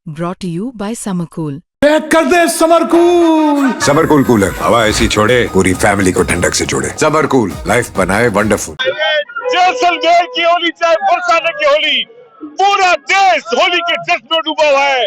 brought to you by Summercool. Pack कर दे summer cool. Summer cool cooler हवा ऐसी छोड़े पूरी फैमिली को ठंडक से जोड़े। समरकूल लाइफ बनाए वंडरफुल। जैसलमेर की होली चाहे बरसाने की होली, पूरा देश होली के जश्न में डूबा हुआ है।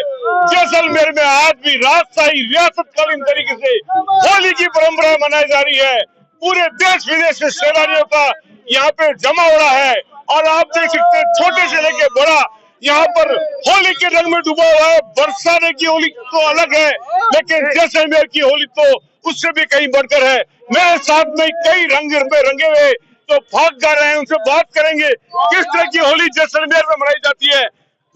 जैसलमेर में आज भी राजशाही रियासतकालीन तरीके से होली की परंपरा मनाई जा रही है। पूरे देश विदेश से सैलानियों का यहाँ पे जमा हो रहा है और आप देख सकते हैं छोटे से लेके बड़ा यहाँ पर होली के रंग में डूबा हुआ है। बरसाने की होली तो अलग है, लेकिन जैसलमेर की होली तो उससे भी कहीं बढ़कर है। मेरे साथ में कई रंग में रंगे हुए तो फाग गा रहे हैं, उनसे बात करेंगे किस तरह की होली जैसलमेर में मनाई जाती है।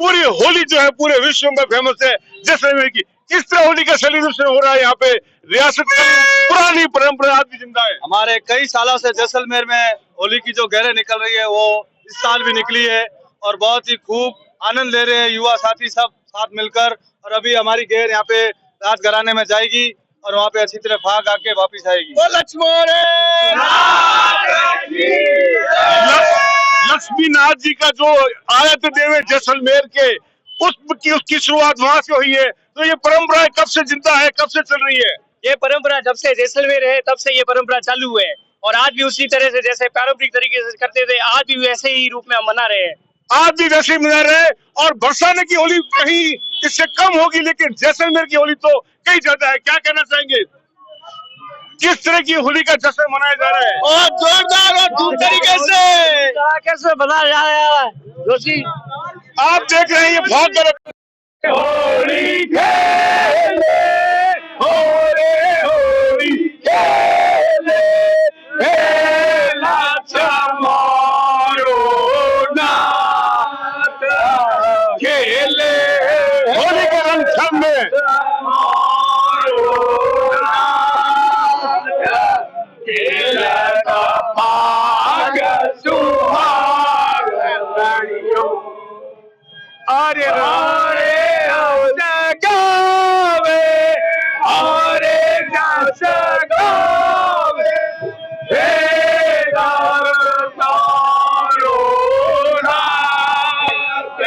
पूरी होली जो है पूरे विश्व में फेमस है जैसलमेर की। किस तरह होली का सेलिब्रेशन हो रहा है यहाँ पे, रियासत की पुरानी परंपरा आज भी जिंदा है। हमारे कई सालों से जैसलमेर में होली की जो गहरे निकल रही है वो इस साल भी निकली है और बहुत ही खूब आनंद ले रहे हैं युवा साथी सब साथ मिलकर। और अभी हमारी गेर यहाँ पे रात घराने में जाएगी और वहाँ पे अच्छी तरह फाग आके वापिस आएगी। लक्ष्मी नाथ जी का जो आयत देवे जैसलमेर के उसकी शुरुआत वहाँ से हुई है। तो ये परंपरा कब से जिंदा है, कब से चल रही है? ये परंपरा जब से जैसलमेर है तब से ये परंपरा चालू है और आज भी उसी तरह से जैसे पारंपरिक तरीके से करते थे आज भी वैसे ही रूप में हम मना रहे हैं। आज भी वैसे ही मना रहे हैं और बरसाने की होली कहीं इससे कम होगी, लेकिन जैसलमेर की होली तो कहीं ज्यादा है। क्या कहना चाहेंगे, किस तरह की होली का जश्न मनाया जा रहा है? और जोरदार और धूम तरीके से कैसे मनाया जा रहा है जोशी? आप देख रहे हैं ये भाग कर होली खेले, होली होली खेले, खेला चमारो नाथ खेले, होली के रंग छम में अरे रे हो जगावे, अरे जगावे, हे तारो नाथ,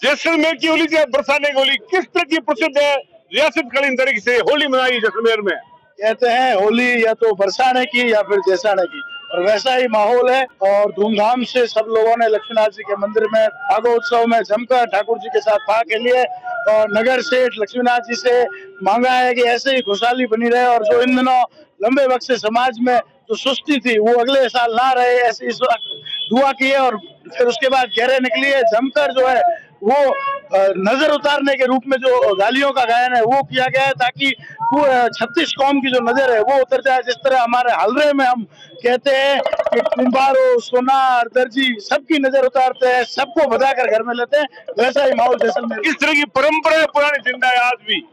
जैसलमेर की होली जो बरसाने की होली किस तरह की प्रसिद्ध है? रियासतकालीन तरीके से होली मनाई जैसलमेर में। कहते हैं होली या तो बरसाने की या फिर जैसाने की, और वैसा ही माहौल है और धूमधाम से सब लोगों ने लक्ष्मीनाथ जी के मंदिर में फागोत्सव में जमकर ठाकुर जी के साथ भाग के लिए और नगर सेठ लक्ष्मीनाथ जी से मांगा है कि ऐसे ही खुशहाली बनी रहे और जो इन दिनों लंबे वक्त से समाज में जो सुस्ती थी वो अगले साल ना रहे, ऐसी इस वक्त दुआ की है। और फिर उसके बाद गहरे निकली है, जमकर जो है वो नजर उतारने के रूप में जो गालियों का गायन है वो किया गया है ताकि 36 कौम की जो नजर है वो उतर जाए। जिस तरह हमारे हलरे में हम कहते हैं कि कुंभारो सोनार दर्जी सबकी नजर उतारते हैं, सबको बजाकर घर में लेते हैं, वैसा ही माहौल जैसलमेर। इस तरह की परंपरा पुरानी जिंदा है आज भी।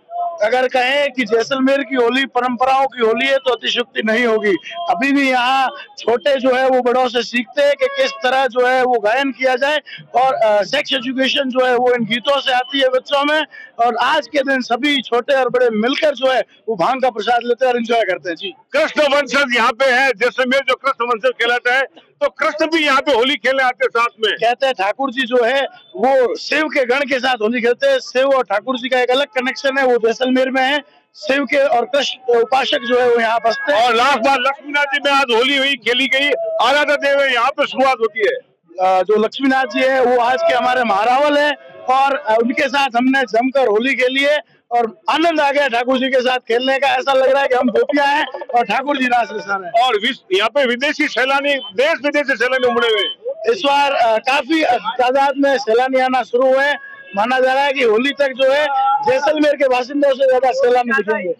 अगर कहें कि जैसलमेर की होली परंपराओं की होली है तो अतिशुक्ति नहीं होगी। अभी भी यहाँ छोटे जो है वो बड़ों से सीखते हैं कि किस तरह जो है वो गायन किया जाए और सेक्स एजुकेशन जो है वो इन गीतों से आती है बच्चों में। और आज के दिन सभी छोटे और बड़े मिलकर जो है वो भांग का प्रसाद लेते हैं और एंजॉय करते हैं। जी, कृष्ण वंशज यहाँ पे है जैसलमेर, जो कृष्ण वंशज कहलाता है, तो कृष्ण भी यहाँ पे होली खेलने आते हैं साथ में। कहते हैं ठाकुर जी जो है वो शिव के गण के साथ होली खेलते हैं। शिव और ठाकुर जी का एक अलग कनेक्शन है, वो जैसलमेर में है। शिव के और कृष्ण उपासक जो है वो यहाँ बसते हैं। और लास्ट बार लक्ष्मीनाथ जी में आज होली हुई, खेली गई, आराधा देव यहाँ पे शुरुआत होती है। जो लक्ष्मीनाथ जी है वो आज के हमारे महारावल है और उनके साथ हमने जमकर होली खेली है और आनंद आ गया ठाकुर जी के साथ खेलने का। ऐसा लग रहा है कि हम गोपियां हैं और ठाकुर जी रास रसा हैं। और यहाँ पे विदेशी सैलानी, देश विदेश से सैलानी उमड़े हुए। इस बार काफी तादाद में सैलानी आना शुरू हुए माना जा रहा है कि होली तक जो है जैसलमेर के बासिंदों से ज्यादा सैलानी दिखेंगे।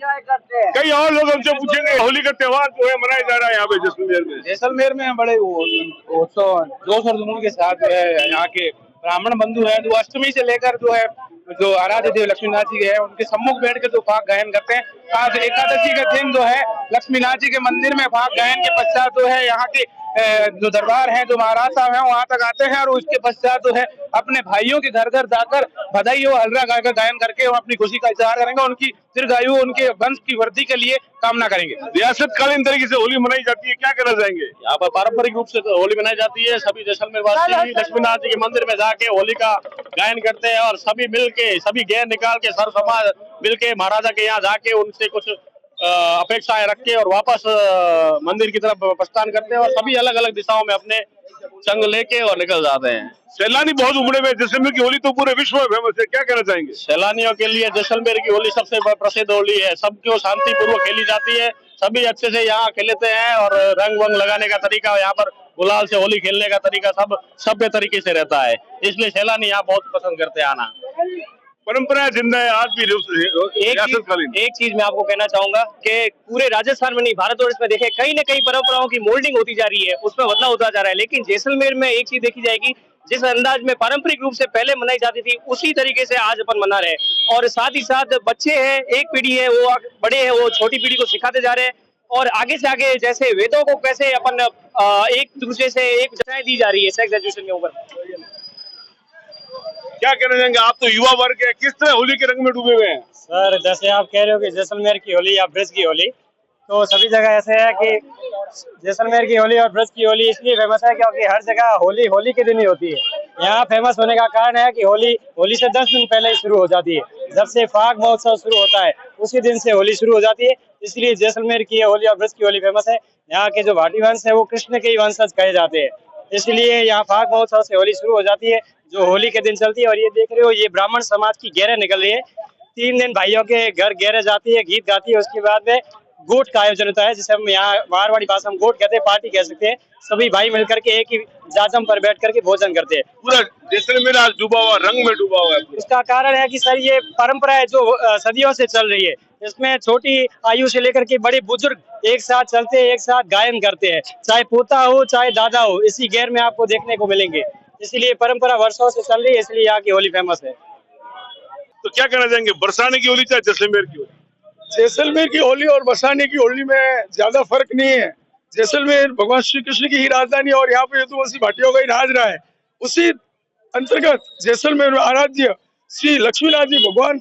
कई और लोग हमसे पूछेंगे होली का त्योहार जो है मनाया जा रहा है यहाँ पे जैसलमेर में। जैसलमेर में बड़े उत्सव जोश और जुनून के साथ जो है यहाँ के ब्राह्मण बंधु हैं जो अष्टमी से लेकर जो है जो आराध्य देव लक्ष्मीनाथ जी है उनके सम्मुख बैठ कर जो फाग गायन करते हैं। आज एकादशी का दिन जो है लक्ष्मीनाथ जी के मंदिर में फाग गायन के पश्चात जो है यहाँ के जो दरबार है जो महाराज साहब है वहाँ तक आते हैं और उसके पश्चात जो है अपने भाइयों के घर घर जाकर बधाई और हलरा गाकर गायन करके वो अपनी खुशी का इजहार करेंगे, उनकी दीर्घायु उनके वंश की वृद्धि के लिए कामना करेंगे। रियासतकालीन तरीके से होली मनाई जाती है, क्या कहना चाहेंगे? यहाँ पर पारंपरिक रूप से होली मनाई जाती है। सभी जैसलमेर वासी लक्ष्मीनाथ जी के मंदिर में जाके होली का गायन करते हैं और सभी मिलके सभी गैर निकाल के सर समाज मिलके महाराजा के यहाँ जाके उनसे कुछ अपेक्षाएं रख के और वापस मंदिर की तरफ प्रस्थान करते हैं और सभी अलग अलग दिशाओं में अपने चंग लेके और निकल जाते हैं। सैलानी बहुत उमड़े में, जैसलमेर की होली तो पूरे विश्व में फेमस है, क्या कहना चाहेंगे? सैलानियों के लिए जैसलमेर की होली सबसे प्रसिद्ध होली है। सबको शांतिपूर्वक खेली जाती है, सभी अच्छे से यहाँ खेलते हैं और रंग वंग लगाने का तरीका यहाँ पर गुलाल से होली खेलने का तरीका सब सभ्य तरीके से रहता है, इसलिए सैलानी यहाँ बहुत पसंद करते हैं आना। परंपरा जिंदा है आज भी। एक चीज मैं आपको कहना चाहूंगा कि पूरे राजस्थान में नहीं भारतवर्ष में देखे कहीं न कहीं परंपराओं की मोल्डिंग होती जा रही है, उसमें बदलाव होता जा रहा है। लेकिन जैसलमेर में एक चीज देखी जाएगी, जिस अंदाज में पारंपरिक रूप से पहले मनाई जाती थी उसी तरीके से आज अपन मना रहे हैं। और साथ ही साथ बच्चे हैं, एक पीढ़ी है वो बड़े हैं वो छोटी पीढ़ी को सिखाते जा रहे हैं और आगे से आगे जैसे वेदों को कैसे अपन एक दूसरे से एक शिक्षाएं दी जा रही है सेक्स एजुकेशन के ऊपर। क्या कहना चाहेंगे? आप तो युवा वर्ग है, किस तरह होली के रंग में डूबे हुए हैं? सर जैसे आप कह रहे हो कि जैसलमेर की होली या ब्रज की होली, तो सभी जगह ऐसे है कि जैसलमेर की होली और ब्रज की होली इसलिए फेमस है क्योंकि हर जगह होली होली के दिन ही होती है। यहाँ फेमस होने का कारण है कि होली से 10 दिन पहले ही शुरू हो जाती है। जब से फाग महोत्सव शुरू होता है उसी दिन से होली शुरू हो जाती है, इसलिए जैसलमेर की होली और ब्रज की होली फेमस है। यहाँ के जो भाटी वंश है वो कृष्ण के ही वंशज कहे जाते हैं, इसलिए यहाँ फाग महोत्सव से होली शुरू हो जाती है जो होली के दिन चलती है। और ये देख रहे हो ये ब्राह्मण समाज की गैरे निकल रही है। 3 दिन भाइयों के घर गैरे जाती है, गीत गाती है, उसके बाद में गोट का आयोजन होता है जिसे हम यहाँ मारवाड़ी भाषा में गोट कहते हैं, पार्टी कह सकते हैं। सभी भाई मिलकर के एक ही जाजम पर बैठ करके भोजन करते हैं। पूरा जैसलमेर आज डूबा हुआ, रंग में डूबा हुआ है। इसका कारण है कि सर ये परंपरा है जो सदियों से चल रही है। इसमें छोटी आयु से लेकर के बड़े बुजुर्ग एक साथ चलते हैं, एक साथ गायन करते हैं, चाहे पोता हो चाहे दादा हो, इसी गैर में आपको देखने को मिलेंगे। इसलिए परंपरा वर्षों से चल रही है, इसलिए यहाँ की होली फेमस है। तो क्या कहना चाहेंगे, बरसाने की होली चाहे जैसलमेर की होली? जैसलमेर की होली और बरसाने की होली में ज्यादा फर्क नहीं है। जैसलमेर भगवान श्री कृष्ण की ही राजधानी और यहाँ पे यदुवंशी भाटियों का ही राज रहा है। उसी अंतर्गत जैसलमेर में आराध्य श्री लक्ष्मीनाथ जी भगवान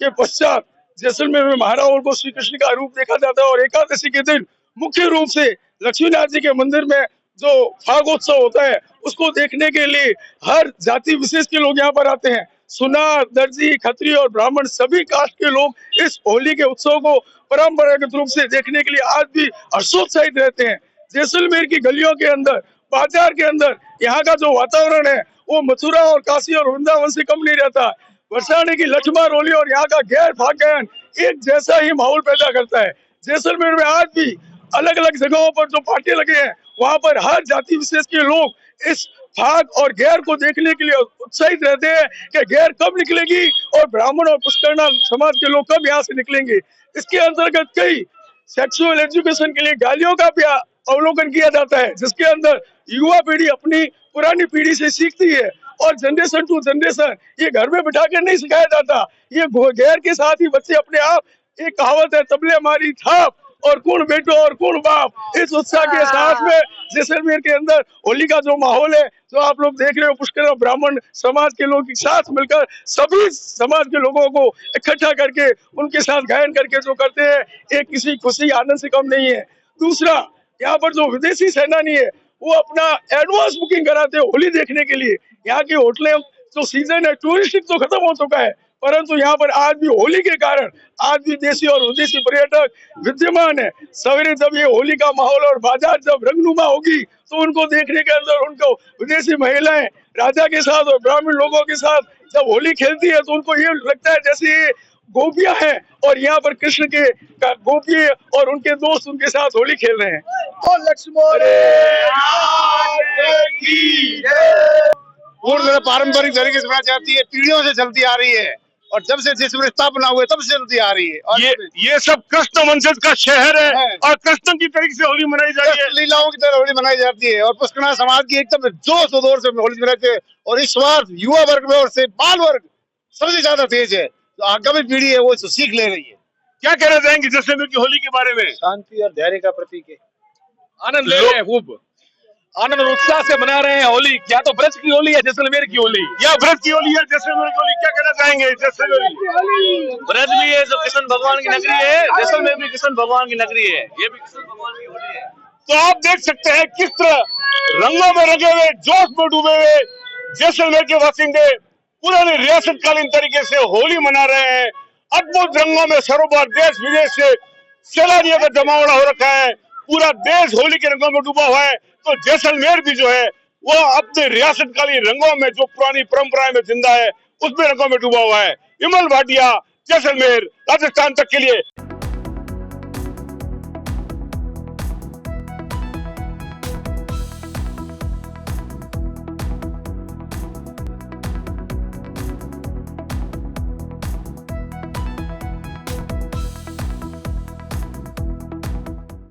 के पश्चात जैसलमेर में महारावण को श्री कृष्ण का रूप देखा जाता है। और एकादशी के दिन मुख्य रूप से लक्ष्मीनाथ जी के मंदिर में जो फागोत्सव होता है उसको देखने के लिए हर जाति विशेष के लोग यहाँ पर आते हैं। सुनार, दर्जी, खत्री और ब्राह्मण सभी कास्ट के लोग इस होली के उत्सव को परंपरागत रूप से देखने के लिए आज भी हर्षोत्साहित रहते हैं। जैसलमेर की गलियों के अंदर, बाजार के अंदर यहाँ का जो वातावरण है वो मथुरा और काशी और वृंदावन से कम नहीं रहता। बरसाने की लठमार होली और यहाँ का गैर फाग गायन एक जैसा ही माहौल पैदा करता है। जैसलमेर में आज भी अलग अलग जगहों पर जो पार्टी लगे हैं वहाँ पर हर जाति विशेष के लोग इस फाग और गैर को देखने के लिए उत्साहित रहते हैं कि गैर कब निकलेगी और ब्राह्मण और पुष्करना समाज के लोग कब यहाँ से निकलेंगे। इसके अंतर्गत कई सेक्सुअल एजुकेशन के लिए गालियों का भी अवलोकन किया जाता है, जिसके अंदर युवा पीढ़ी अपनी पुरानी पीढ़ी से सीखती है और जनरेशन टू जनरेशन ये घर में बिठा कर नहीं सिखाया जाता। ये गैर के साथ ही बच्चे अपने आप, एक कहावत है तबले मारी थाप और कौन बेटो और कौन बाप, इस उत्साह के साथ में जैसलमेर के अंदर होली का जो माहौल है जो आप लोग देख रहे हो, पुष्कर ब्राह्मण समाज के लोग एक साथ मिलकर सभी समाज के लोगों को इकट्ठा करके उनके साथ गायन करके जो करते हैं, एक किसी खुशी आनंद से कम नहीं है। दूसरा, यहाँ पर जो विदेशी सेनानी है वो अपना एडवांस बुकिंग कराते हैं होली देखने के लिए। यहाँ की होटलें जो सीजन है टूरिस्टिक तो खत्म हो चुका है, परंतु यहाँ पर आज भी होली के कारण आज भी देशी और विदेशी पर्यटक विद्यमान है। सवेरे जब ये होली का माहौल और बाजार जब रंगनुमा होगी तो उनको देखने के अंदर उनको विदेशी महिलाएं राजा के साथ और ब्राह्मण लोगों के साथ जब होली खेलती है तो उनको ये लगता है जैसे ये गोपियां हैं और यहाँ पर कृष्ण के गोपी और उनके दोस्त उनके साथ होली खेल रहे हैं। और लक्ष्मण पूर्ण तरह पारंपरिक तरीके से मनाई जाती है, पीढ़ियों से चलती आ रही है और जब से जैसलमेर स्थापना हुई तब से चलती आ रही है। और ये सब कृष्ण वंशज का शहर है और कृष्ण की तरीके से होली मनाई जा रही है, लीलाओं की तरह होली मनाई जाती है और पुष्कना समाज की एकदम जोश और दौर से होली मनाते हैं। और इस बार युवा वर्ग में और से बाल वर्ग सबसे ज्यादा तेज है, तो आगामी पीढ़ी है वो इसको सीख ले रही है। क्या कहना चाहेंगे जैसलमेर की होली के बारे में? शांति और धैर्य का प्रतीक है। आनंद ले रहे हैं, खूब आनंद और उत्साह से मना रहे हैं होली। क्या तो ब्रज की होली है जैसलमेर की होली, या ब्रज की होली है जैसलमेर की होली? क्या कहना चाहेंगे? जैसलमेर ब्रज भी है जो कृष्ण भगवान की नगरी है, जैसलमेर भी कृष्ण भगवान की नगरी है, ये भी कृष्ण भगवान की होली है। तो आप देख सकते हैं किस तरह रंगों में रंगे हुए, जोश में डूबे हुए जैसलमेर के बासिंदे पुराने रियासत कालीन तरीके से होली मना रहे हैं। अद्भुत रंगों में सरोवर देश विदेश से सैलानियों का जमावड़ा हो रखा है, पूरा देश होली के रंगों में डूबा हुआ है। तो जैसलमेर भी जो है वो अपने रियासत कालीन रंगों में जो पुरानी परंपराएं में जिंदा है उसमें रंगों में डूबा हुआ है। विमल भाटिया, जैसलमेर, राजस्थान तक के लिए।